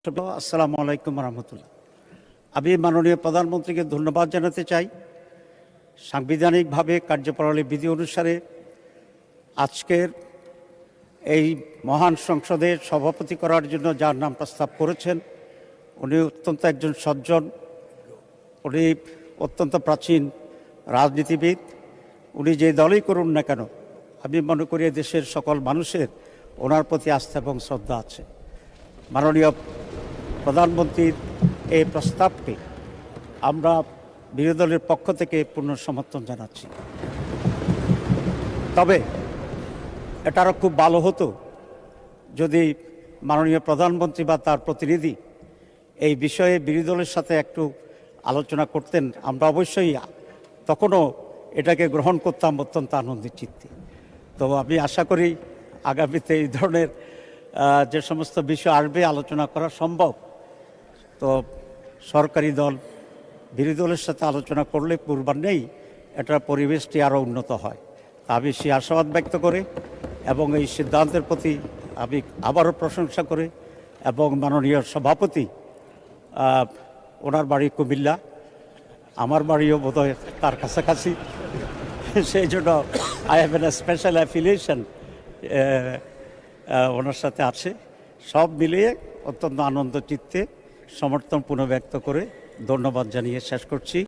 আসসালামু আলাইকুম রহমতুল্লাহ। আমি মাননীয় প্রধানমন্ত্রীকে ধন্যবাদ জানাতে চাই। সাংবিধানিকভাবে কার্যপ্রণালী বিধি অনুসারে আজকের এই মহান সংসদের সভাপতি করার জন্য যার নাম প্রস্তাব করেছেন, উনি অত্যন্ত একজন সজ্জন, উনি অত্যন্ত প্রাচীন রাজনীতিবিদ। উনি যে দলই করুন না কেন, আমি মনে করি দেশের সকল মানুষের ওনার প্রতি আস্থা এবং শ্রদ্ধা আছে। মাননীয় প্রধানমন্ত্রীর এই প্রস্তাবকে আমরা বিরোধী দলের পক্ষ থেকে পূর্ণ সমর্থন জানাচ্ছি। তবে এটা আরও খুব ভালো হতো যদি মাননীয় প্রধানমন্ত্রী বা তার প্রতিনিধি এই বিষয়ে বিরোধী দলের সাথে একটু আলোচনা করতেন। আমরা অবশ্যই তখনও এটাকে গ্রহণ করতাম অত্যন্ত আনন্দের চিত্তে। তো আমি আশা করি আগামীতে এই ধরনের যে সমস্ত বিষয় আসবে আলোচনা করা সম্ভব। তো সরকারি দল বিরোধী দলের সাথে আলোচনা করলে পূর্বান্নেই এটার পরিবেশটি আরও উন্নত হয়। আমি সেই আশাবাদ ব্যক্ত করে এবং এই সিদ্ধান্তের প্রতি আমি আবারও প্রশংসা করে এবং মাননীয় সভাপতি, ওনার বাড়ি কুমিল্লা, আমার বাড়িও বোধহয় তার কাছাকাছি, সেই জন্য I have an special affiliation ওনার সাথে আছে। সব মিলিয়ে অত্যন্ত আনন্দ চিত্তে সমর্থন পুনঃব্যক্ত করে ধন্যবাদ জানিয়ে শেষ করছি।